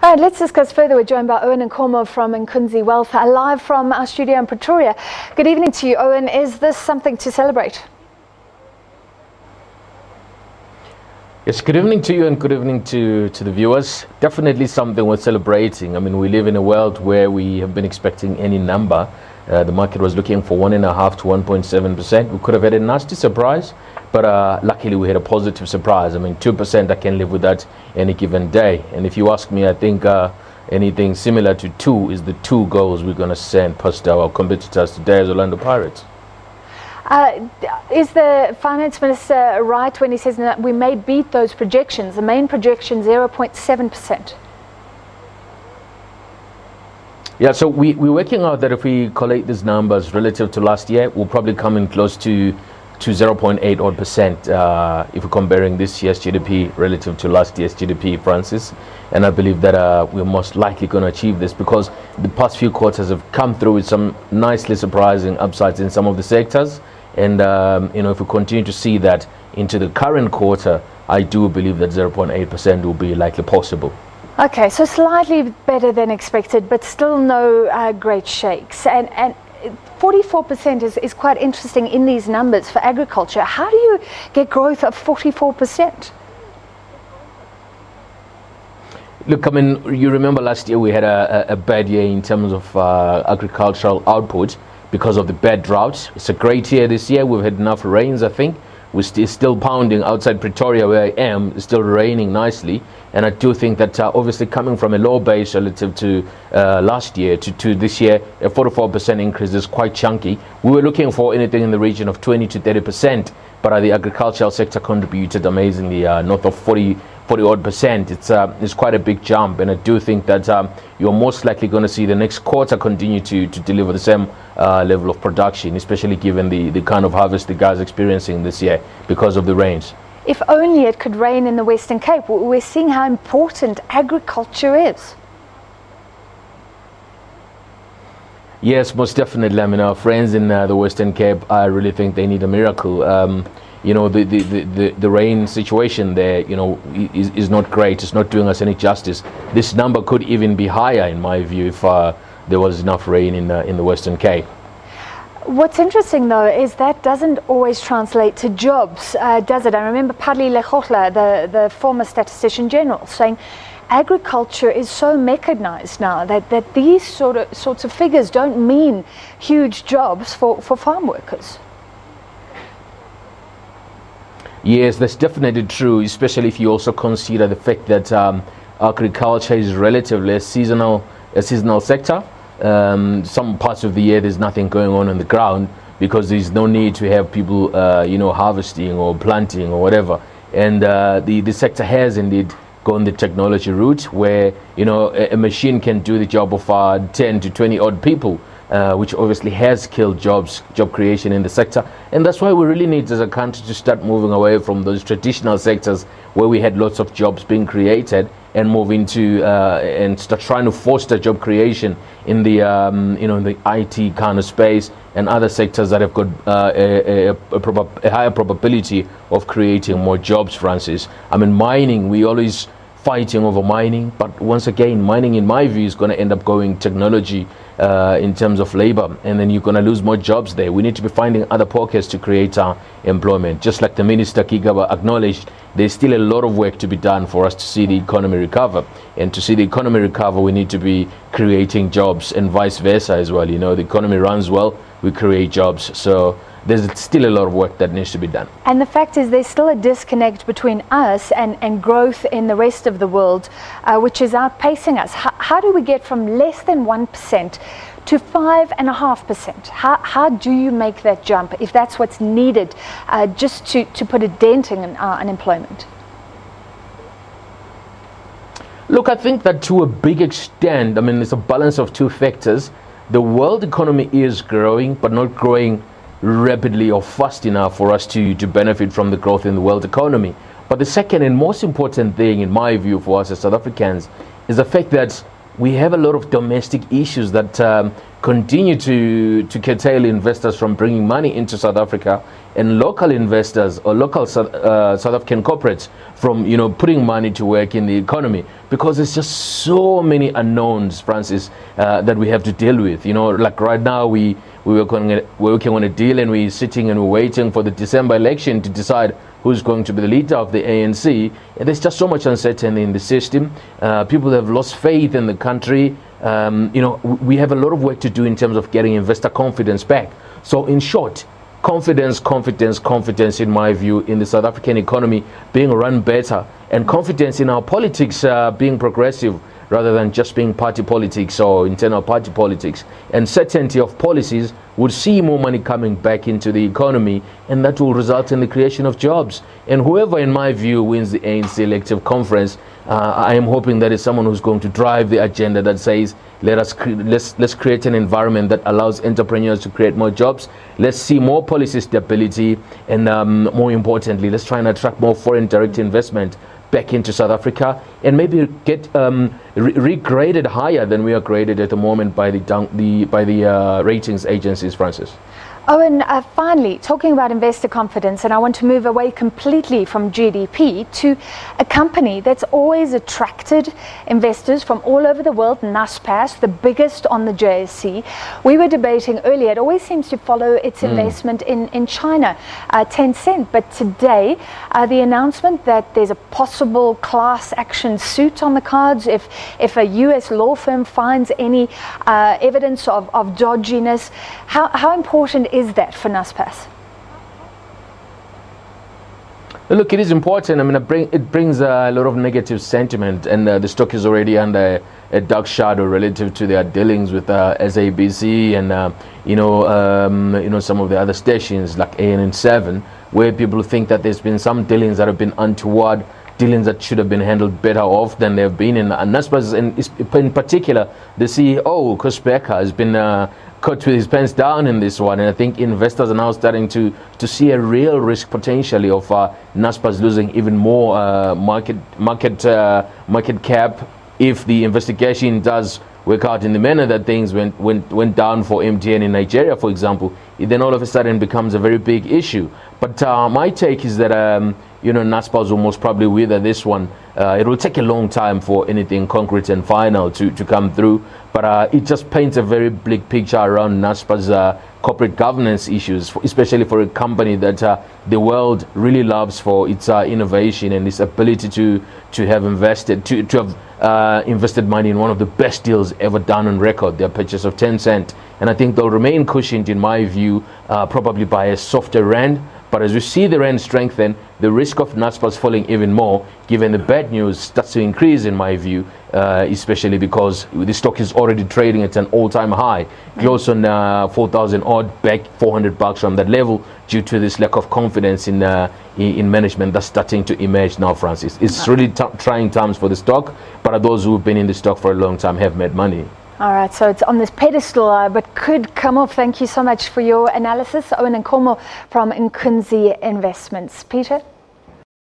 All right, let's discuss further. We're joined by Owen Nkomo from Nkunzi Wealth, live from our studio in Pretoria. Good evening to you, Owen. Is this something to celebrate? Yes, good evening to you and good evening to the viewers. Definitely something worth celebrating. I mean, we live in a world where we have been expecting any number. The market was looking for 1.5 to 1.7%. We could have had a nasty surprise, but luckily we had a positive surprise. I mean, 2%, I can live with that any given day. And if you ask me, I think anything similar to 2 is the 2 goals we're going to send past our competitors today as Orlando Pirates. Is the finance minister right when he says that we may beat those projections? The main projection, 0.7%. Yeah, so we're working out that if we collate these numbers relative to last year, we'll probably come in close to 0.8 odd percent if we're comparing this year's GDP relative to last year's GDP, Francis. And I believe that we're most likely going to achieve this because the past few quarters have come through with some nicely surprising upsides in some of the sectors. And, you know, if we continue to see that into the current quarter, I do believe that 0.8% will be likely possible. Okay, so slightly better than expected, but still no great shakes. And 44% is quite interesting in these numbers for agriculture. How do you get growth of 44%? Look, I mean, you remember last year we had a bad year in terms of agricultural output because of the bad drought. It's a great year this year. We've had enough rains, I think. We're still pounding outside Pretoria where I am. It's still raining nicely. And I do think that obviously coming from a low base relative to last year to this year, a 44% increase is quite chunky. We were looking for anything in the region of 20 to 30%, but the agricultural sector contributed amazingly, north of 40 odd percent. It's quite a big jump, and I do think that you're most likely going to see the next quarter continue to deliver the same level of production, especially given the kind of harvest the guys are experiencing this year because of the rains. If only it could rain in the Western Cape. We're seeing how important agriculture is. Yes, most definitely. I mean, our friends in the Western Cape, I really think they need a miracle. You know, the rain situation there, you know, is not great. It's not doing us any justice. This number could even be higher, in my view, if there was enough rain in the Western Cape. What's interesting, though, is that doesn't always translate to jobs, does it? I remember Padli Lekgotla, the former statistician general, saying agriculture is so mechanized now that these sorts of figures don't mean huge jobs for farm workers. Yes, that's definitely true, especially if you also consider the fact that agriculture is relatively a seasonal sector. Some parts of the year there's nothing going on the ground because there's no need to have people you know, harvesting or planting or whatever. And the sector has indeed gone the technology route where, you know, a machine can do the job of 10 to 20 odd people. Which obviously has killed job creation in the sector. And that's why we really need as a country to start moving away from those traditional sectors where we had lots of jobs being created and move into and start trying to foster job creation in the you know, in the IT kind of space and other sectors that have got a higher probability of creating more jobs, Francis. I mean, mining, we always fighting over mining, but once again, mining in my view is going to end up going technology in terms of labor, and then you're going to lose more jobs there. We need to be finding other pockets to create employment. Just like the Minister Kigaba acknowledged, there's still a lot of work to be done for us to see the economy recover. And to see the economy recover, we need to be creating jobs and vice versa as well. You know, the economy runs well, we create jobs. So there's still a lot of work that needs to be done. And the fact is there's still a disconnect between us and growth in the rest of the world, which is outpacing us. How do we get from less than 1% to 5.5%? How do you make that jump if that's what's needed just to put a dent in unemployment? Look, I think that to a big extent, I mean, it's a balance of two factors. The world economy is growing, but not growing rapidly or fast enough for us to benefit from the growth in the world economy. But the second and most important thing, in my view, for us as South Africans is the fact that we have a lot of domestic issues that continue to curtail investors from bringing money into South Africa and local investors or local South African corporates from, you know, putting money to work in the economy, because there's just so many unknowns, Francis, that we have to deal with. You know, like right now we're working on a deal, and we're sitting and we're waiting for the December election to decide who's going to be the leader of the ANC. And there's just so much uncertainty in the system. People have lost faith in the country. You know, we have a lot of work to do in terms of getting investor confidence back. So in short, confidence, in my view, in the South African economy being run better, and confidence in our politics being progressive rather than just being party politics or internal party politics, and certainty of policies would see more money coming back into the economy, and that will result in the creation of jobs. And whoever, in my view, wins the ANC elective conference, I am hoping that is someone who's going to drive the agenda that says, let's create an environment that allows entrepreneurs to create more jobs. Let's see more policy stability, and more importantly, let's try and attract more foreign direct investment back into South Africa, and maybe get regraded higher than we are graded at the moment by the ratings agencies, Francis. Owen, finally, talking about investor confidence, and I want to move away completely from GDP to a company that's always attracted investors from all over the world, Naspers, the biggest on the JSE. We were debating earlier, it always seems to follow its investment in China, Tencent. But today, the announcement that there's a possible class action suit on the cards if a US law firm finds any evidence of dodginess. How important is that for Naspers? Look, it is important. I mean, it brings a lot of negative sentiment, and the stock is already under a dark shadow relative to their dealings with SABC and you know some of the other stations like ANN7, where people think that there's been some dealings that have been untoward, dealings that should have been handled better off than they've been. And Naspers, in particular, the CEO, Chris Becker, has been caught with his pants down in this one, and I think investors are now starting to see a real risk potentially of Naspers losing even more market cap if the investigation does work out in the manner that things went down for MTN in Nigeria, for example. It then all of a sudden becomes a very big issue. But my take is that you know, Naspers will most probably wither this one. It will take a long time for anything concrete and final to come through, but it just paints a very bleak picture around Naspers' corporate governance issues, especially for a company that the world really loves for its innovation and its ability to have invested money in one of the best deals ever done on record, their purchase of Tencent. And I think they'll remain cushioned, in my view, probably by a softer rand. But as we see the rand strengthen, the risk of Naspers falling even more, given the bad news, starts to increase, in my view, especially because the stock is already trading at an all-time high, close on 4,000 odd, back $400 from that level, due to this lack of confidence in management that's starting to emerge now, Francis. It's really trying times for the stock, but those who've been in the stock for a long time have made money. All right, so it's on this pedestal, but could come off. Thank you so much for your analysis. Owen Nkomo from Nkunzi Investments. Peter?